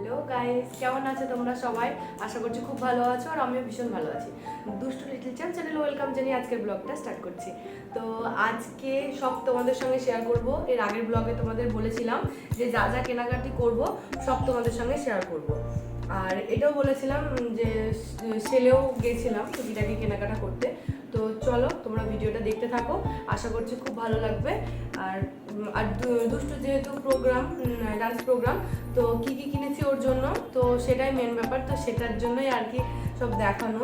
Hello guys, কেমন আছো তোমরা সবাই? আশা করছি খুব ভালো আছো আর আমিও ভীষণ ভালো আছি। দুষ্টু লিটল চ্যানেল ওয়েলকাম জানিয়ে আজকের ব্লগটা স্টার্ট করছি। তো আজকে সব তোমাদের সঙ্গে শেয়ার করব। এর আগের ব্লগে তোমাদের বলেছিলাম যে যা যা কেনাকাটি করব সব তোমাদের সঙ্গে শেয়ার করব। আর এটাও বলেছিলাম যে সেলেও গেছিলাম টুকিটাকি কেনাকাটা করতে। তো চলো তোমরা ভিডিওটা দেখতে থাকো, আশা করছি খুব ভালো লাগবে। আর আর দুষ্টু যেহেতু প্রোগ্রাম, ডান্স প্রোগ্রাম, তো কি কি কিনেছি ওর জন্য, তো সেটাই মেন ব্যাপার। তো সেটার জন্যই আর কি সব দেখানো।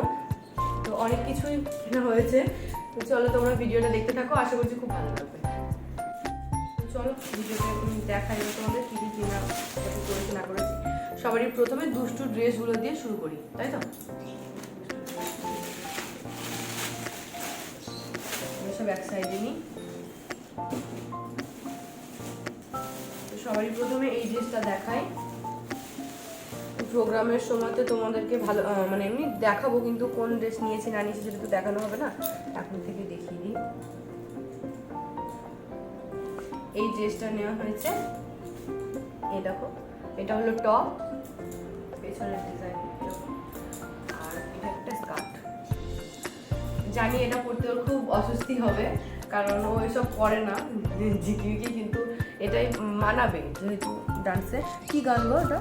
তো অনেক কিছুই কেনা হয়েছে। তো চলো তোমরা ভিডিওটা দেখতে থাকো, আশা করছি খুব ভালো লাগবে। তো চলো ভিডিওটা দেখাই তোমাদের কি কি কেনা করেছি না করেছি। সবারই প্রথমে দুষ্টু ড্রেসগুলো দিয়ে শুরু করি, তাই তো? সব এক সাইডে নিই। সবারই প্রথমে এই ড্রেসটা দেখাই। প্রোগ্রামের সময় তো তোমাদেরকে ভালো মানে এমনি দেখাবো, কিন্তু কোন ড্রেস নিয়েছি না নিয়েছি সেটা তো দেখানো হবে না, এখন থেকে দেখিয়ে দিই। এই ড্রেসটা নেওয়া হয়েছে, এই দেখো, এটা হলো টপ, পেছনের ডিজাইন, আর এটা একটা স্কার্ট। জানি এটা পরতে ওর খুব অস্বস্তি হবে, কারণ ও এসব পরে না ঝিকিমিকি, কিন্তু এটাই মানাবে যেহেতু ডান্সে। কি গান গো ওটা?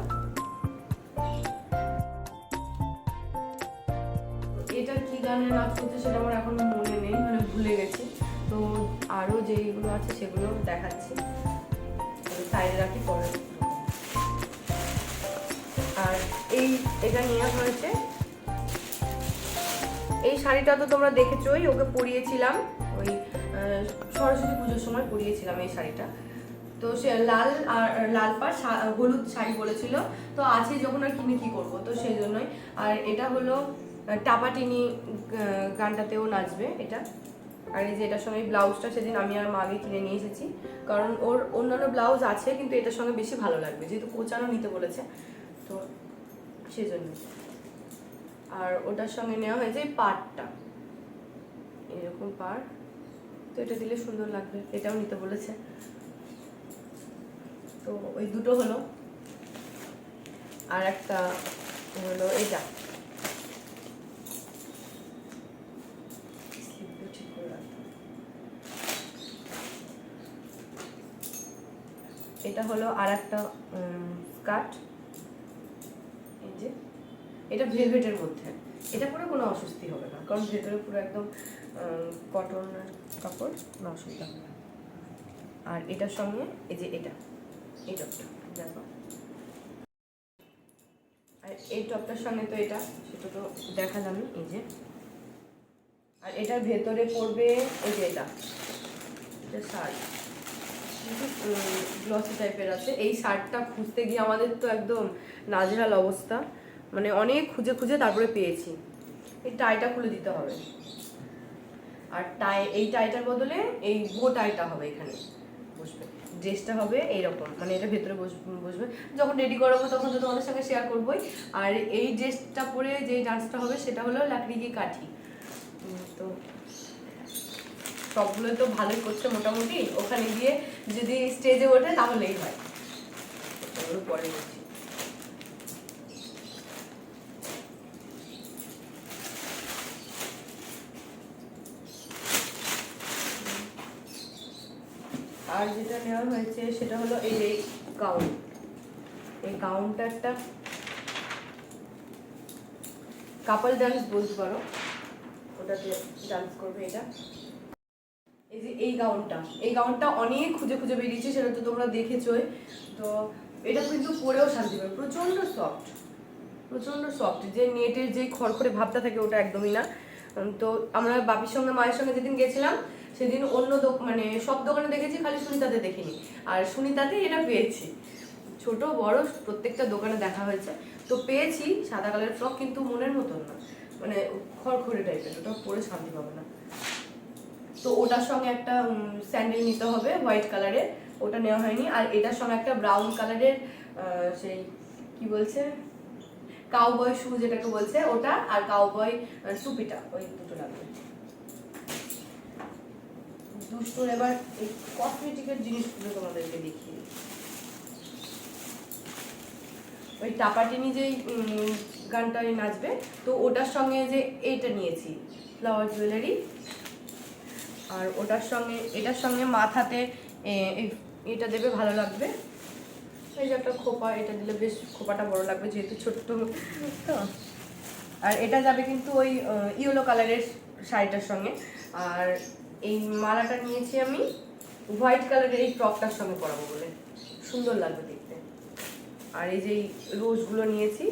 এটা কি গানে নাচ করছে সেটা আমার এখন মনে নেই, মানে ভুলে গেছি। তো আরও যেইগুলো আছে সেগুলো দেখাচ্ছি, সাইডে রাখি পরে। আর এটা নেওয়া হয়েছে, এই শাড়িটা তো তোমরা দেখেছোই, ওকে পরিয়েছিলাম ওই সরস্বতী পুজোর সময় পরিয়েছিলাম এই শাড়িটা। তো সে লাল পাড় হলুদ শাড়ি বলেছিল, তো আছে যখন আর কিনে কি করবো, তো সেই জন্যই। আর এটা হলো টাপাটিনি গানটাতেও নাচবে এটা। আর এই যে এটার সঙ্গে ব্লাউজটা সেদিন আমি আর মাকে কিনে নিয়ে এসেছি, কারণ ওর অন্যান্য ব্লাউজ আছে কিন্তু এটার সঙ্গে বেশি ভালো লাগবে, যেহেতু কোচানো নিতে বলেছে, তো সেজন্য। আর ওটার সঙ্গে নেওয়া হয়েছে এই পাড়টা, এরকম পাড়, তো এটা দিলে সুন্দর লাগবে, এটাও নিতে বলেছে। তো ওই দুটো হলো। আর একটা হলো এটা, এটা হলো আর একটা স্কার্ট, এই যে এটা ভেলভেটের মধ্যে। এটা পরে কোনো অস্বস্তি হবে না, কারণ ভেতরে পুরো একদম কটন কাপড়, কোনো অসুবিধা হবে না। আর এটার সঙ্গে এই যে এটা, এই টপটা দেখো, আর এই টপটার সঙ্গে তো এটা, সেটা তো দেখালামই, এই যে। আর এটার ভেতরে পড়বে এই যে এটা শার্ট, গ্লসি টাইপের আছে। এই শার্টটা খুঁজতে গিয়ে আমাদের তো একদম নাজেহাল অবস্থা, মানে অনেক খুঁজে খুঁজে তারপরে পেয়েছি। এই টাইটা খুলে দিতে হবে, আর এই টাইটার বদলে এই বো টাইটা হবে, এখানে বসবে। ড্রেসটা হবে এইরকম, মানে এটা ভেতরে বসবে। যখন রেডি করাবো তখন তো তোমাদের সঙ্গে শেয়ার করবোই। আর এই ড্রেসটা পরে যে ডান্সটা হবে সেটা হলো লাকড়ি কি কাঠি। তো সবগুলো তো ভালোই করছে মোটামুটি, ওখানে গিয়ে যদি স্টেজে ওঠে তাহলেই হয়। পরে বলছি। আর যেটা নেওয়া হয়েছে সেটা হলো এই গাউন। এই গাউনটা একটা কাপল ডান্স বলতে পারো, ওটাতে ডান্স করবে এটা। এই যে এই গাউনটা অনেক খুঁজে খুঁজে বেরিয়েছে, সেটা তো তোমরা দেখেছোই। তো এটা কিন্তু পরেও শান্তি পাবে, প্রচণ্ড সফট, যে নেটের যে খড়খড়ে ভাবটা থাকে ওটা একদমই না। তো আমরা বাপির সঙ্গে মায়ের সঙ্গে যেদিন গেছিলাম সেদিন অন্য মানে সব দোকানে দেখেছি, খালি সুনিতাতে দেখিনি। আর সুনিতাতে এটা পেয়েছি, ছোট বড় প্রত্যেকটা দোকানে দেখা হয়েছে, তো পেয়েছি সাদা কালারের ফ্রক, কিন্তু মনের মতন না, মানে খড়খড়ে টাইপের, ওটা পরে শান্তি পাবে না। তো ওটার সঙ্গে একটা স্যান্ডেল নিতে হবে হোয়াইট কালারের, ওটা নেওয়া হয়নি। আর এটার সঙ্গে একটা ব্রাউন কালারের সেই কি বলছে কাউবয় শু যেটাকে বলছে ওটা, আর কাউবয় টুপিটা, ওই দুটো লাগবে। দুষ্টুর এবার এই কসমেটিকের জিনিসগুলো তোমাদেরকে দেখিয়ে, ওই টাপাটিনি যেই গানটায় নাচবে, তো ওটার সঙ্গে যে এইটা নিয়েছি ফ্লাওয়ার জুয়েলারি, আর ওটার সঙ্গে এটার সঙ্গে মাথাতে এটা দেবে, ভালো লাগবে। এই যে একটা খোপা, এটা দিলে বেশ খোপাটা বড় লাগবে যেহেতু ছোট্ট তো। আর এটা যাবে কিন্তু ওই ইয়েলো কালারের শাড়িটার সঙ্গে। আর এই মালাটা নিয়েছি আমি হোয়াইট কালারের এই ফ্রকটার সঙ্গে পরাবো বলে, সুন্দর লাগবে দেখতে। আর এই যে রোজগুলো নিয়েছি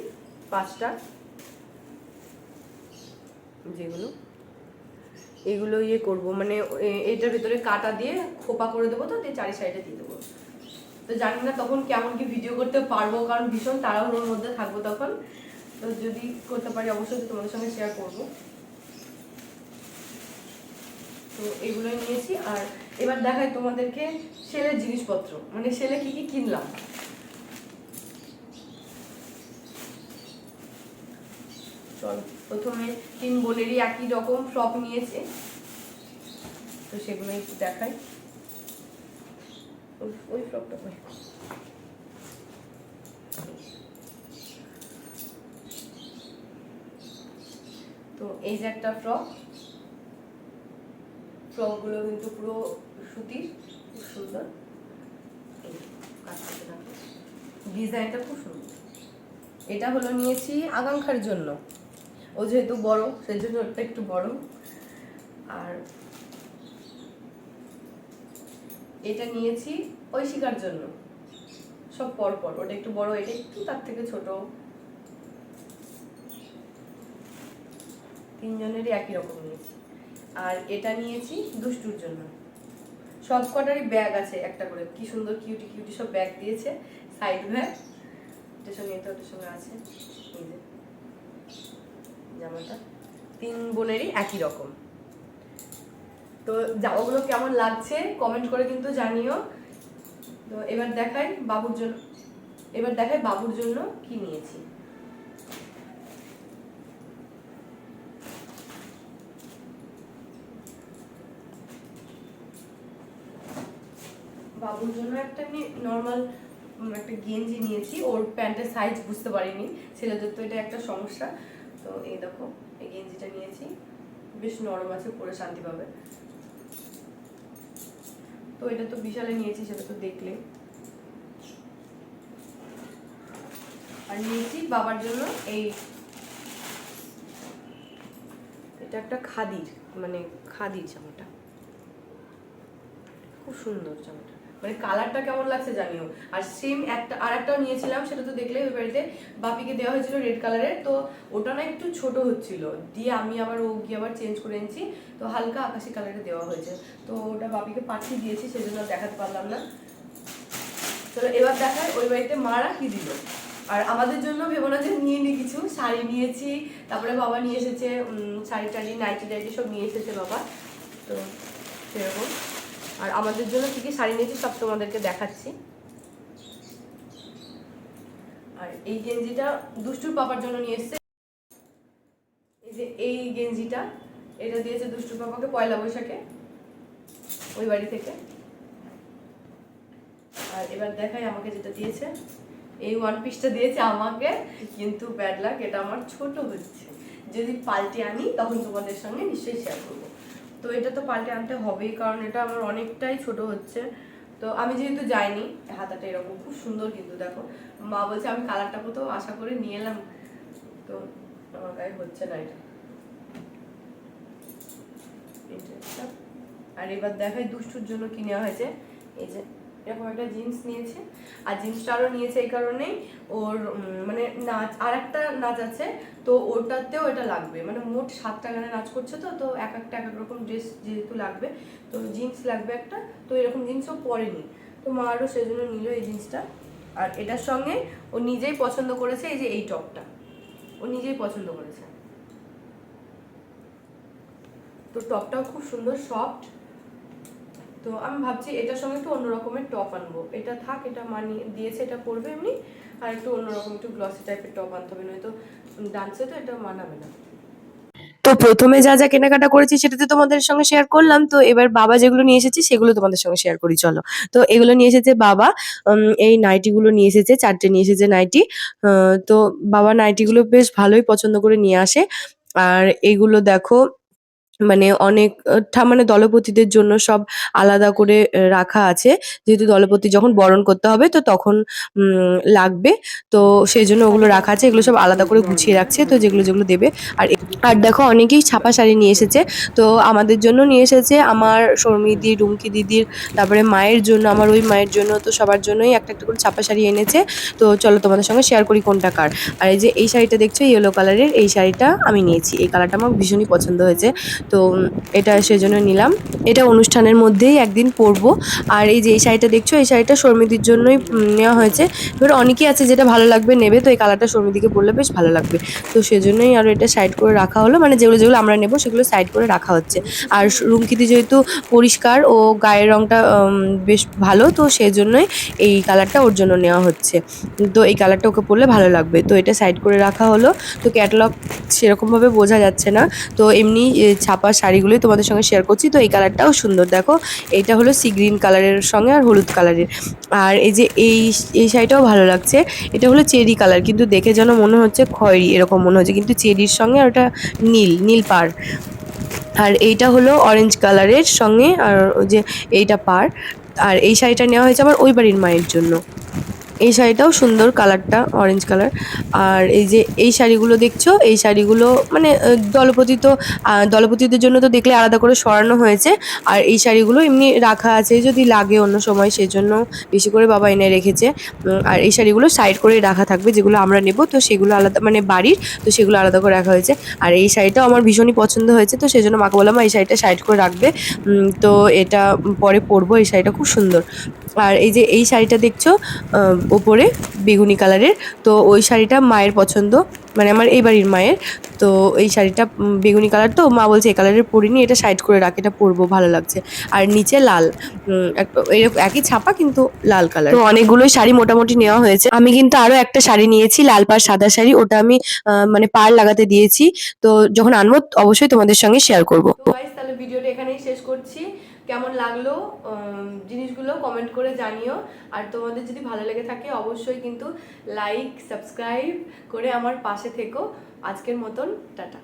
5টা, যেগুলো এগুলো ইয়ে করবো, মানে এটার ভিতরে কাটা দিয়ে খোপা করে দেবো, তো দিয়ে চারি সাইডে দিয়ে দেবো। তো জানি না তখন কেমন কি ভিডিও করতে পারবো, কারণ ভীষণ তাড়াহুড়োর মধ্যে থাকবো তখন। তো যদি করতে পারি অবশ্যই তোমাদের সঙ্গে শেয়ার করব। তো এগুলোই নিয়েছি। আর এবার দেখাই তোমাদেরকে সেলের জিনিসপত্র, মানে সেলে কি কি কিনলাম। চল, প্রথমে 3 বোনেরই একই রকম ফ্রক নিয়েছে, তো সেগুলো একটু দেখাই। ওই ফ্রকটা কই, তো এই যে একটা ফ্রকগুলো কিন্তু পুরো সুতির, খুব সুন্দর, ডিজাইনটা খুব সুন্দর। এটা হলো নিয়েছি আকাঙ্ক্ষার জন্য, ও যেহেতু বড় সেই জন্য ওটা একটু বড়। আর এটা নিয়েছি ঐশিকার জন্য, সব পরপর, ওটা একটু বড়, এটা একটু তার থেকে ছোট, 3 জনেরই একই রকম নিয়েছি। আর এটা নিয়েছি দুষ্টুর জন্য, সব কটারই ব্যাগ আছে একটা করে, কি সুন্দর কিউটি কিউটি সব ব্যাগ দিয়েছে, সাইড ব্যাগ, এটার সঙ্গে এটা ওটার সঙ্গে আছে। এই যে জামাটা 3 বোনেরই একই রকম। তো জামাগুলো কেমন লাগছে কমেন্ট করে কিন্তু জানিও। তো এবার দেখাই বাবুর জন্য কি নিয়েছি। বাবুর জন্য একটা নর্মাল একটা গেঞ্জি নিয়েছি, ওর প্যান্টের সাইজ বুঝতে পারিনি, ছেলেদের তো এটা একটা সমস্যা। তো এই দেখো, এই গেঞ্জিটা নিয়েছি, বেশ নরম আছে, পরে শান্তি পাবে। তো এটা তো বিশালে নিয়েছি, সেটা তো দেখলে। আর নিয়েছি বাবার জন্য এটা একটা খাদির, মানে খাদির জামাটা, খুব সুন্দর জামাটা, মানে কালারটা কেমন লাগছে জানিও। আর সেম আরেকটাও নিয়েছিলাম, সেটা তো দেখলে, ওই বাড়িতে বাপিকে দেওয়া হয়েছিল রেড কালারের, তো ওটা না একটু ছোট হচ্ছিল, দিয়ে আমি আবার গিয়ে আবার চেঞ্জ করে এনেছি, তো হালকা আকাশি কালারে দেওয়া হয়েছে, তো ওটা বাপিকে পাঠিয়ে দিয়েছি, সেই জন্য দেখাতে পারলাম না। চলো এবার দেখাই ওই বাড়িতে মারা কি দিল। আর আমাদের জন্য ভেবো না যে নিয়ে নি কিছু, শাড়ি নিয়েছি, তারপরে বাবা নিয়ে এসেছে শাড়ি টাড়ি নাইটি টাইটি সব নিয়ে এসেছে বাবা, তো সেরকম। আর আমাদের জন্য কি কি শাড়ি নিয়েছি সব তোমাদেরকে দেখাচ্ছি। আর এই গেঞ্জিটা দুষ্টুর পাপার জন্য নিয়ে এসেছে, এই যে এই গেঞ্জিটা, এটা দিয়েছে দুষ্টুর পাপাকে পয়লা বৈশাখে ওই বাড়ি থেকে। আর এবার দেখাই আমাকে যেটা দিয়েছে, এই 1 পিসটা দিয়েছে আমাকে, কিন্তু ব্যাড লাক, এটা আমার ছোট হচ্ছে, যদি পাল্টে আনি তখন তোমাদের সঙ্গে নিশ্চয়ই শেয়ার করবো। তো এটা তো পাল্টে আনতে হবেই, কারণ এটা আমার অনেকটাই ছোট হচ্ছে। তো আমি যেহেতু যাইনি, হাতাটা এরকম খুব সুন্দর, কিন্তু দেখো মা বলছে আমি কালারটা কোথাও আশা করে নিয়ে এলাম, তো আমার গায়ে হচ্ছে না এটা। আর এবার দেখাই দুষ্টুর জন্য কি নেওয়া হয়েছে, এই যে এরকম একটা জিন্স নিয়েছে। আর জিন্সটা আরও নিয়েছে এই কারণেই, ওর মানে নাচ, আর একটা নাচ আছে, তো ওটাতেও এটা লাগবে, মানে মোট 7টা গানে নাচ করছে, তো এক এক রকম ড্রেস যেহেতু লাগবে, তো জিন্স লাগবে একটা, তো এরকম জিন্সও পরেনি, তো মা আরও সেজন্য নিল এই জিন্সটা। আর এটার সঙ্গে ও নিজেই পছন্দ করেছে, এই যে এই টপটা ও নিজেই পছন্দ করেছে, তো টপটাও খুব সুন্দর সফট। তো আমি ভাবছি এটার সঙ্গে একটু অন্য রকমের টপ আনবো, এটা থাক, এটা মানিয়ে দিয়েছে, এটা পরবে এমনি, আর একটু অন্যরকম একটু গ্লসি টাইপের টপ আনতে হবে, নয়তো ডান্সে তো এটা মানাবে না। তো প্রথমে যা যা কেনাকাটা করেছি সেটা তো তোমাদের সঙ্গে শেয়ার করলাম। তো এবার বাবা যেগুলো নিয়ে এসেছে সেগুলো তোমাদের সঙ্গে শেয়ার করি চলো। তো এগুলো নিয়ে এসেছে বাবা, এই নাইটিগুলো নিয়ে এসেছে, 4টে নিয়ে এসেছে নাইটি। তো বাবা নাইটিগুলো বেশ ভালোই পছন্দ করে নিয়ে আসে। আর এগুলো দেখো মানে অনেক মানে দলপতিদের জন্য সব আলাদা করে রাখা আছে। যেহেতু দলপতি যখন বরণ করতে হবে তো তখন লাগবে। তো সেজন্য ওগুলো রাখা আছে। এগুলো সব আলাদা করে গুছিয়ে রাখছে। তো যেগুলো, যেগুলো দেবে। আর আর দেখো অনেকেই ছাপা শাড়ি নিয়ে এসেছে। তো আমাদের জন্য নিয়ে এসেছে আমার সৌমিদি, রুমকি দিদির, তারপরে মায়ের জন্য, আমার ওই মায়ের জন্য। তো সবার জন্যই একটা, একটা করে ছাপা শাড়ি এনেছে। তো চলো তোমাদের সঙ্গে শেয়ার করি কোনটা কার। আর এই যে এই শাড়িটা দেখছো ইয়েলো কালারের, এই শাড়িটা আমি নিয়েছি। এই কালারটা আমার ভীষণই পছন্দ হয়েছে। তো এটা সেজন্য নিলাম। এটা অনুষ্ঠানের মধ্যেই একদিন পরবো। আর এই যে এই শাড়িটা দেখছো, এই শাড়িটা শর্মিদির জন্যই নেওয়া হয়েছে। এবার অনেকেই আছে যেটা ভালো লাগবে নেবে। তো এই কালারটা শর্মিদিকে পরলে বেশ ভালো লাগবে। তো সেজন্যই আরো এটা সাইড করে রাখা হলো। মানে যেগুলো, যেগুলো আমরা নেবো সেগুলো সাইড করে রাখা হচ্ছে। আর রুমকিদি যেহেতু পরিষ্কার ও গায়ের রংটা বেশ ভালো, তো সেজন্যই এই কালারটা ওর জন্য নেওয়া হচ্ছে। তো এই কালারটা ওকে পরলে ভালো লাগবে। তো এটা সাইড করে রাখা হলো। তো ক্যাটালগ সেরকমভাবে বোঝা যাচ্ছে না। তো এমনি ছাপা শাড়িগুলোই তোমাদের সঙ্গে শেয়ার করছি। তো এই কালারটাও সুন্দর দেখো। এইটা হলো সি গ্রিন কালারের সঙ্গে আর হলুদ কালারের। আর এই যে এই শাড়িটাও ভালো লাগছে। এটা হলো চেরি কালার, কিন্তু দেখে যেন মনে হচ্ছে খয়েরি এরকম মনে হচ্ছে, কিন্তু চেরির সঙ্গে আর ওটা নীল পাড়। আর এইটা হলো অরেঞ্জ কালারের সঙ্গে আর ওই যে এইটা পাড়। আর এই শাড়িটা নেওয়া হয়েছে আমার ওই বাড়ির মায়ের জন্য। এই শাড়িটাও সুন্দর, কালারটা অরেঞ্জ কালার। আর এই যে এই শাড়িগুলো দেখছো, এই শাড়িগুলো মানে দলপতি তো দলপতিদের জন্য তো দেখলে আলাদা করে সরানো হয়েছে। আর এই শাড়িগুলো এমনি রাখা আছে যদি লাগে অন্য সময়, সেজন্য বেশি করে বাবা এনে রেখেছে। আর এই শাড়িগুলো সাইড করে রাখা থাকবে, যেগুলো আমরা নেব তো সেগুলো আলাদা মানে বাড়ির, তো সেগুলো আলাদা করে রাখা হয়েছে। আর এই শাড়িটাও আমার ভীষণই পছন্দ হয়েছে, তো সেজন্য মাকে বললাম এই শাড়িটা সাইড করে রাখবে। তো এটা পরে পরবো। এই শাড়িটা খুব সুন্দর। আর এই যে এই শাড়িটা দেখছো ওপরে বেগুনি কালারের, তো ওই শাড়িটা মায়ের পছন্দ, মানে আমার এই বাড়ির মায়ের। তো এই শাড়িটা বেগুনি কালার, তো মা বলছে এই কালারের পরিনি, এটা সাইড করে রাখ, এটা পরবো ভালো লাগছে। আর নিচে লাল, এরকম একই ছাপা কিন্তু লাল কালার। তো অনেকগুলোই শাড়ি মোটামুটি নেওয়া হয়েছে। আমি কিন্তু আরো একটা শাড়ি নিয়েছি, লাল পাড় সাদা শাড়ি। ওটা আমি মানে পাড় লাগাতে দিয়েছি। তো যখন আনবো অবশ্যই তোমাদের সঙ্গে শেয়ার করবো। তো গাইস তাহলে ভিডিওটা এখানেই শেষ করছি। কেমন লাগলো জিনিসগুলো কমেন্ট করে জানিও। আর তোমাদের যদি ভালো লেগে থাকে অবশ্যই কিন্তু লাইক সাবস্ক্রাইব করে আমার পাশে থেকো। আজকের মতন টাটা।